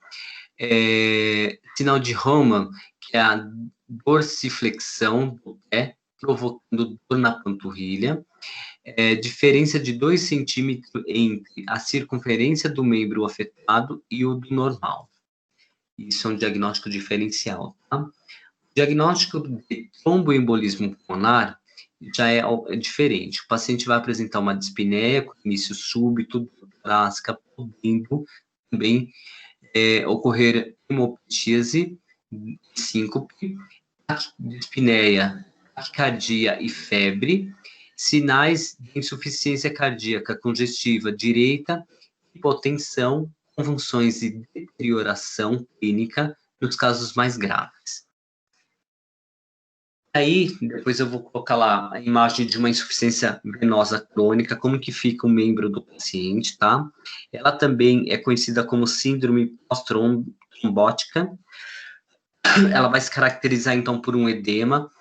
sinal de Roman, que é a dorsiflexão do pé, provocando dor na panturrilha, diferença de 2 centímetros entre a circunferência do membro afetado e o do normal. Isso é um diagnóstico diferencial, tá? O diagnóstico de tromboembolismo pulmonar já é diferente. O paciente vai apresentar uma dispneia com início súbito, torácica, podendo também ocorrer hemopetíase, síncope, dispneia, taquicardia e febre, sinais de insuficiência cardíaca congestiva direita, hipotensão, convulsões e deterioração clínica nos casos mais graves. Aí, depois eu vou colocar lá a imagem de uma insuficiência venosa crônica, como que fica o membro do paciente, tá? Ela também é conhecida como síndrome pós-trombótica. Ela vai se caracterizar, então, por um edema,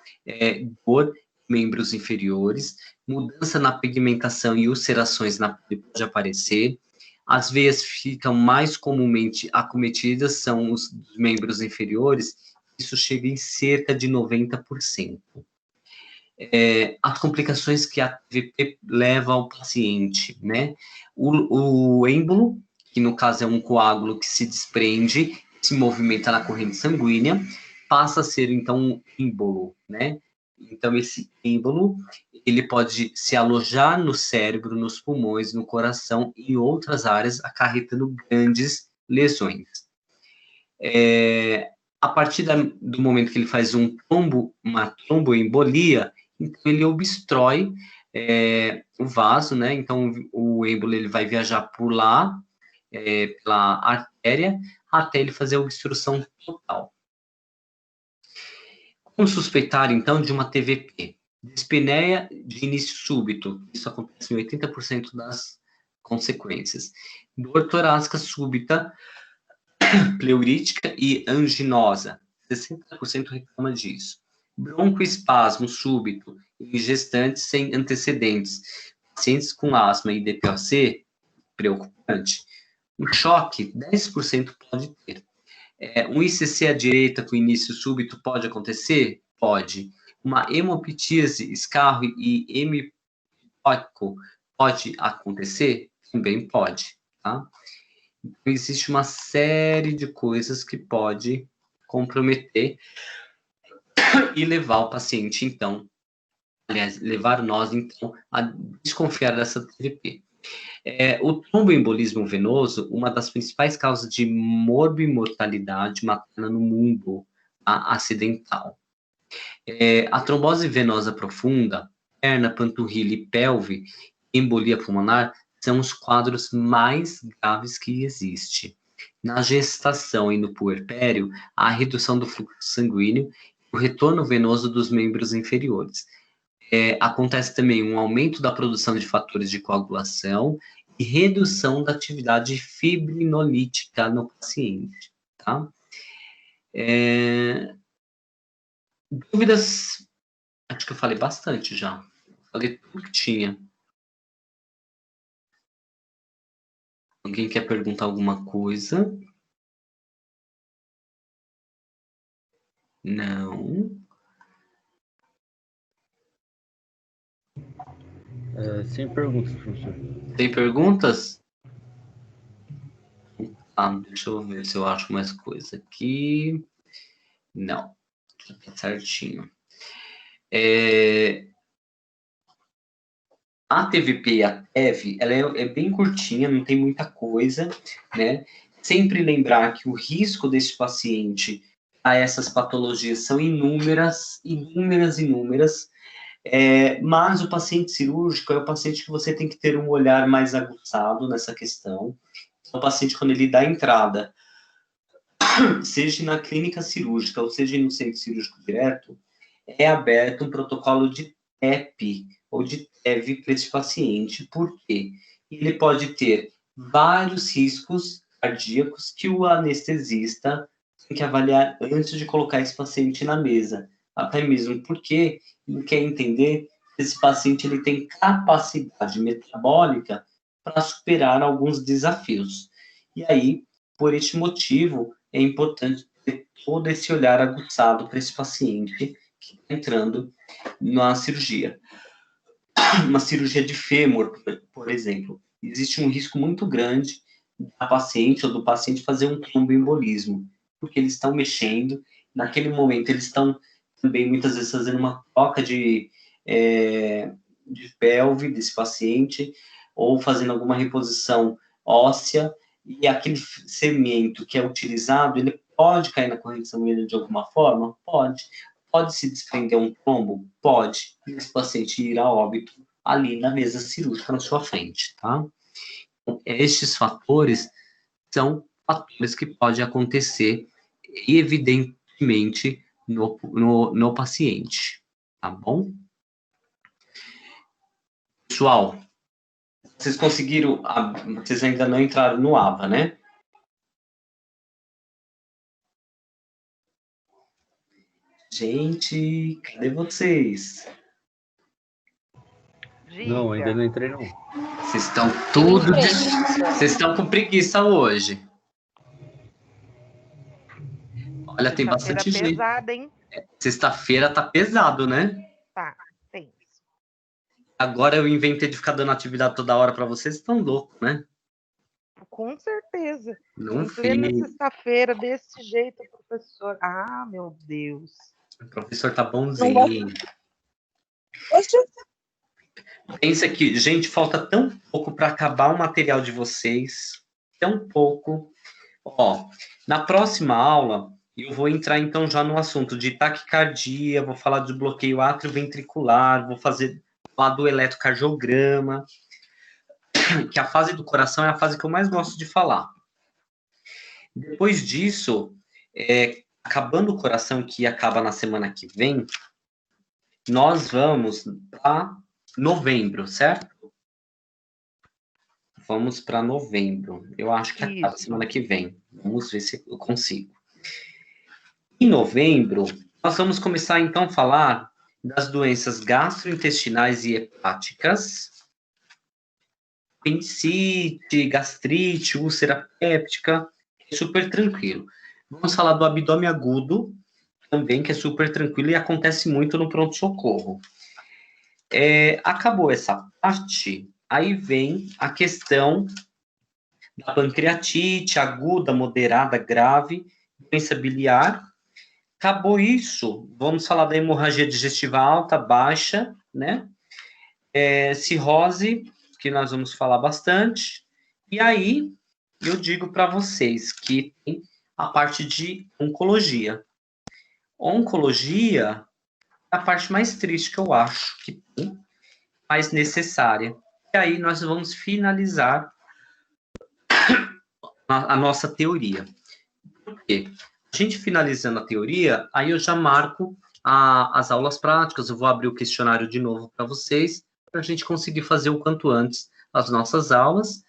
dor, membros inferiores, mudança na pigmentação e ulcerações na pele pode aparecer. As veias ficam mais comumente acometidas, são os membros inferiores, isso chega em cerca de 90%. As complicações que a TVP leva ao paciente, né? O êmbolo, que no caso é um coágulo que se desprende, se movimenta na corrente sanguínea, passa a ser, então, um êmbolo, né? Então, esse êmbolo, ele pode se alojar no cérebro, nos pulmões, no coração e em outras áreas, acarretando grandes lesões. A partir do momento que ele faz uma tromboembolia, então ele obstrói o vaso, né? Então, o êmbolo ele vai viajar por lá, pela artéria, até ele fazer a obstrução total. Como suspeitar, então, de uma TVP? Dispneia de início súbito, isso acontece em 80% das consequências. Dor torácica súbita, pleurítica e anginosa, 60% reclama disso. Broncoespasmo súbito em gestantes sem antecedentes. Pacientes com asma e DPOC, preocupante. Um choque, 10% pode ter. Um ICC à direita com início súbito pode acontecer? Pode. Uma hemoptíase, escarro e hemipótico pode acontecer? Também pode, tá? Então, existe uma série de coisas que pode comprometer e levar o paciente, então, aliás, levar nós, então, a desconfiar dessa TVP. O tromboembolismo venoso, uma das principais causas de morbimortalidade materna no mundo acidental. A trombose venosa profunda, perna, panturrilha e pelve, embolia pulmonar, são os quadros mais graves que existe. Na gestação e no puerpério, há a redução do fluxo sanguíneo e o retorno venoso dos membros inferiores. Acontece também um aumento da produção de fatores de coagulação e redução da atividade fibrinolítica no paciente, tá? Dúvidas? Acho que eu falei bastante já. Falei tudo que tinha. Alguém quer perguntar alguma coisa? Não. Sem perguntas, professor. Tem perguntas? Deixa eu ver se eu acho mais coisa aqui. Não. Tá certinho. A TVP e a TEV, ela é bem curtinha, não tem muita coisa, né? Sempre lembrar que o risco desse paciente a essas patologias são inúmeras, mas o paciente cirúrgico é o paciente que você tem que ter um olhar mais aguçado nessa questão. O paciente, quando ele dá entrada, seja na clínica cirúrgica ou seja no centro cirúrgico direto, é aberto um protocolo de TEP ou de TEV para esse paciente. Por quê? Ele pode ter vários riscos cardíacos que o anestesista tem que avaliar antes de colocar esse paciente na mesa. Até mesmo porque ele quer entender se esse paciente ele tem capacidade metabólica para superar alguns desafios. E aí, por este motivo, é importante ter todo esse olhar aguçado para esse paciente que está entrando na cirurgia. Uma cirurgia de fêmur, por exemplo, existe um risco muito grande da paciente ou do paciente fazer um tromboembolismo, porque eles estão mexendo, naquele momento eles estão também muitas vezes fazendo uma troca de pelve desse paciente, ou fazendo alguma reposição óssea, e aquele cemento que é utilizado, ele pode cair na corrente sanguínea de alguma forma? Pode. Pode se desprender um trombo? Pode. E esse paciente ir a óbito ali na mesa cirúrgica na sua frente, tá? Então, estes fatores são fatores que podem acontecer evidentemente no paciente, tá bom? Pessoal, vocês conseguiram, vocês ainda não entraram no AVA, né? Gente, cadê vocês? Não, ainda não entrei, não. Vocês estão Vocês estão com preguiça hoje. Olha, tem bastante gente. Pesada, hein? Sexta-feira tá pesado, né? Tá, tem. Agora eu inventei de ficar dando atividade toda hora para vocês, estão loucos, né? Com certeza. Não em plena fiz. sexta-feira, desse jeito, professor. Ah, meu Deus. O professor tá bonzinho. Pensa que, gente, falta tão pouco para acabar o material de vocês. Tão pouco. Ó, na próxima aula, eu vou entrar então já no assunto de taquicardia, vou falar do bloqueio atrioventricular, vou falar do eletrocardiograma, que a fase do coração é a fase que eu mais gosto de falar. Depois disso, acabando o coração, que acaba na semana que vem, nós vamos para novembro, certo? Vamos para novembro. Eu acho que acaba semana que vem. Vamos ver se eu consigo. Em novembro, nós vamos começar, então, a falar das doenças gastrointestinais e hepáticas, apendicite, gastrite, úlcera péptica, é super tranquilo. Vamos falar do abdômen agudo, também, que é super tranquilo e acontece muito no pronto-socorro. Acabou essa parte, aí vem a questão da pancreatite aguda, moderada, grave, doença biliar. Acabou isso, vamos falar da hemorragia digestiva alta, baixa, né? Cirrose, que nós vamos falar bastante. E aí, eu digo para vocês que tem a parte de oncologia. Oncologia é a parte mais triste que eu acho que tem, mais necessária. E aí nós vamos finalizar a nossa teoria. Por quê? A gente finalizando a teoria, aí eu já marco as aulas práticas, eu vou abrir o questionário de novo para vocês, para a gente conseguir fazer o quanto antes as nossas aulas.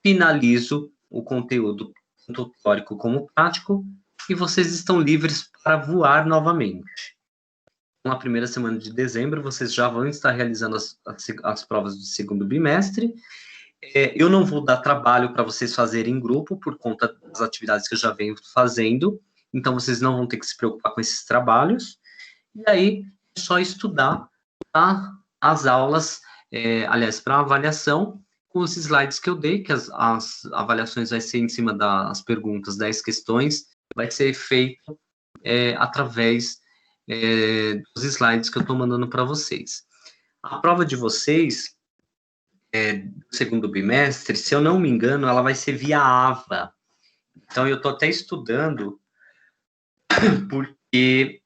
Finalizo o conteúdo, tanto teórico como prático, e vocês estão livres para voar novamente. Na primeira semana de dezembro, vocês já vão estar realizando as provas do segundo bimestre. Eu não vou dar trabalho para vocês fazerem em grupo, por conta das atividades que eu já venho fazendo, então vocês não vão ter que se preocupar com esses trabalhos. E aí, é só estudar as aulas, aliás, para avaliação, com os slides que eu dei, que as avaliações vai ser em cima das perguntas, 10 questões, vai ser feito através dos slides que eu estou mandando para vocês. A prova de vocês, do segundo bimestre, se eu não me engano, ela vai ser via AVA. Então, eu estou até estudando, porque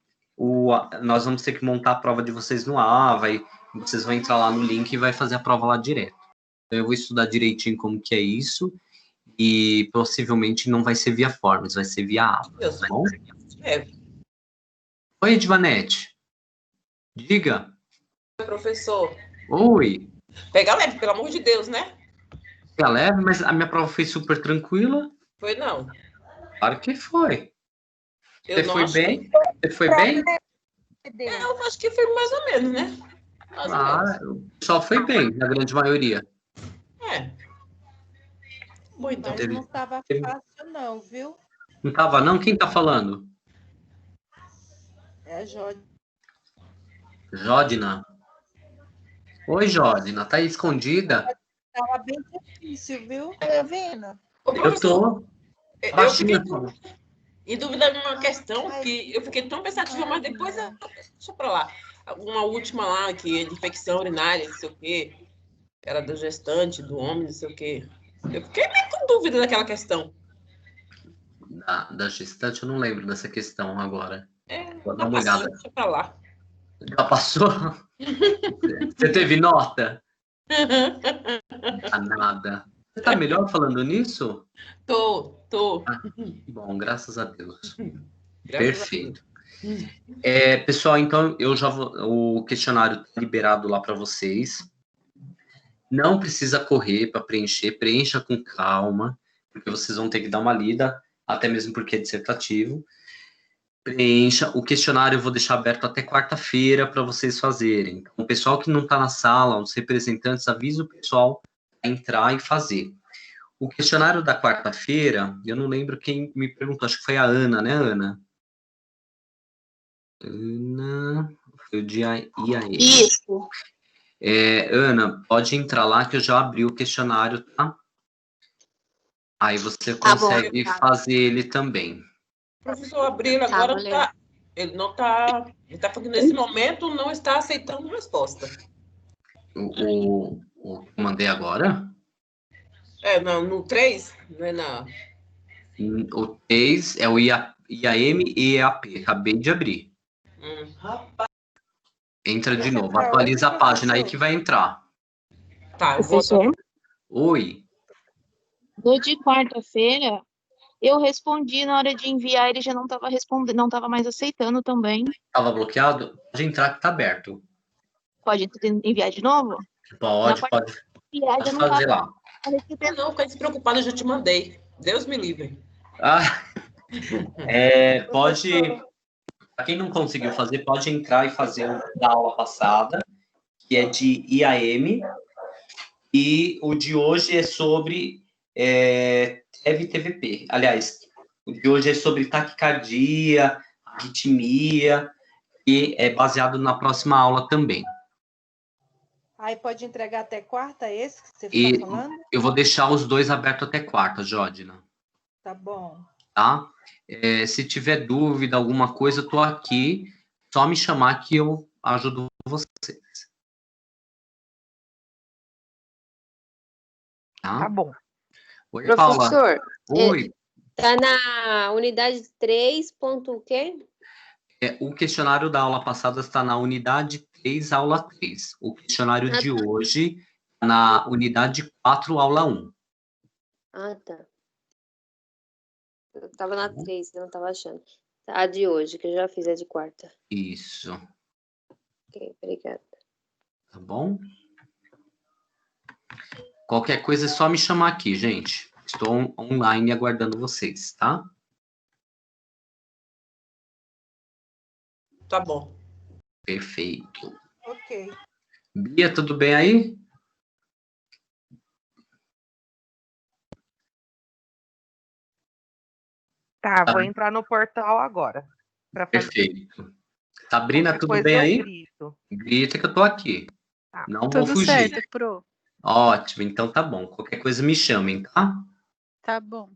nós vamos ter que montar a prova de vocês no AVA, e vocês vão entrar lá no link e vai fazer a prova lá direto. Então, eu vou estudar direitinho como que é isso, e possivelmente não vai ser via Forms, vai ser via AVA, tá bom? Oi, Edvanete. Diga. Professor. Oi. Pega leve, pelo amor de Deus, né? Pega leve, mas a minha prova foi super tranquila. Foi não. Claro que foi. Você foi bem? Você foi bem? Eu acho que foi mais ou menos, né? O pessoal foi bem, na grande maioria. Bom, então. Mas não estava fácil não, viu? Não estava não? Quem está falando? É a Jorge. Jodina. Oi, Jodina. Tá aí escondida? Estava bem difícil, viu? Tá vendo? Eu tô. Eu fiquei em dúvida de uma questão que eu fiquei tão pensativa, mas depois deixa pra lá. Uma última lá, que é de infecção urinária, não sei o quê. Era do gestante, do homem, não sei o quê. Eu fiquei meio com dúvida daquela questão. Da gestante, eu não lembro dessa questão agora. Vou dar uma olhada. Deixa pra lá. Já passou? Você teve nota? Nada. Você tá melhor falando nisso? Tô. Bom, graças a Deus. Graças Perfeito. Pessoal, então eu já vou. O questionário tá liberado lá para vocês. Não precisa correr para preencher, preencha com calma, porque vocês vão ter que dar uma lida, até mesmo porque é dissertativo. Preencha. O questionário eu vou deixar aberto até quarta-feira para vocês fazerem. Então, o pessoal que não está na sala, os representantes, avisa o pessoal a entrar e fazer. O questionário da quarta-feira, eu não lembro quem me perguntou, acho que foi a Ana, né, Ana? Ana, foi o dia IAE. Isso. Ana, pode entrar lá que eu já abri o questionário, tá? Aí você consegue fazer ele também. O professor Abril agora ele está falando nesse momento, não está aceitando resposta. O que eu mandei agora? No 3, não é na... O 3 é o IAM e EAP, acabei de abrir. Entra de novo, atualiza a página aí que vai entrar. Tá, eu Professor? Oi. No de quarta-feira, eu respondi, na hora de enviar, ele já não estava respondendo, não estava mais aceitando também. Estava bloqueado? Pode entrar que está aberto. Pode enviar de novo? Pode fazer lá. Não, fica despreocupado, eu já te mandei. Deus me livre. Pode Para quem não conseguiu fazer, pode entrar e fazer o da aula passada, que é de IAM, e o de hoje é sobre TEV-TVP. Aliás, o de hoje é sobre taquicardia, arritmia, e é baseado na próxima aula também. Aí pode entregar até quarta, esse que você E está falando? eu vou deixar os dois abertos até quarta, Jodna. Tá bom. Tá? Se tiver dúvida, alguma coisa, eu tô aqui. Só me chamar que eu ajudo vocês. Tá bom. Oi, Paula. Professor, Oi. tá na unidade 3, ponto o quê? O questionário da aula passada está na unidade 3, aula 3. O questionário de hoje está na unidade 4, aula 1. Ah, tá. Eu tava na 3, eu não tava achando. A de hoje, que eu já fiz a de quarta. Isso. Ok, obrigada. Tá bom? Qualquer coisa é só me chamar aqui, gente. Estou online aguardando vocês, tá? Tá bom. Perfeito. Ok. Bia, tudo bem aí? Tá, vou entrar no portal agora. Pra fazer Perfeito. Sabrina, qualquer tudo coisa bem eu aí? grito. Grita que eu tô aqui. Tá. Não vou Tudo fugir. certo, pro. Ótimo, então tá bom. Qualquer coisa me chamem, tá? Tá bom.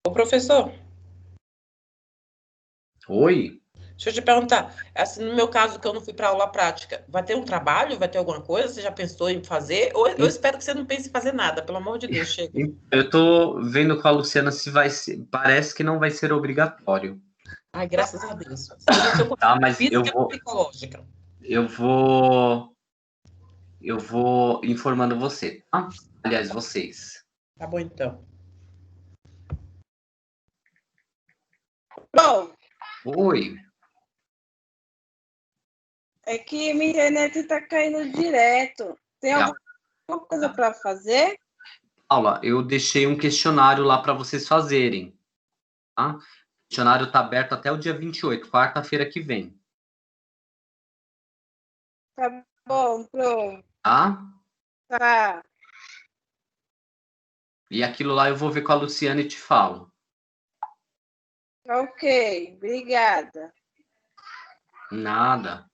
Ô, professor, Oi? deixa eu te perguntar. Assim, no meu caso, que eu não fui para aula prática, vai ter um trabalho? Vai ter alguma coisa? Você já pensou em fazer? Ou eu espero que você não pense em fazer nada, pelo amor de Deus, chega. Eu tô vendo com a Luciana se vai ser. Parece que não vai ser obrigatório. Ai, graças a Deus. Tá, mas Física eu vou. psicológica. Eu vou informando você, tá? Aliás, vocês. Tá bom, então. Bom, Oi. é que minha internet tá caindo direto. Tem alguma coisa para fazer? Paula, eu deixei um questionário lá para vocês fazerem, tá? O questionário tá aberto até o dia 28, quarta-feira que vem, Tá bom, pronto. tá? Tá. E aquilo lá eu vou ver com a Luciana e te falo. Ok, obrigada. Nada.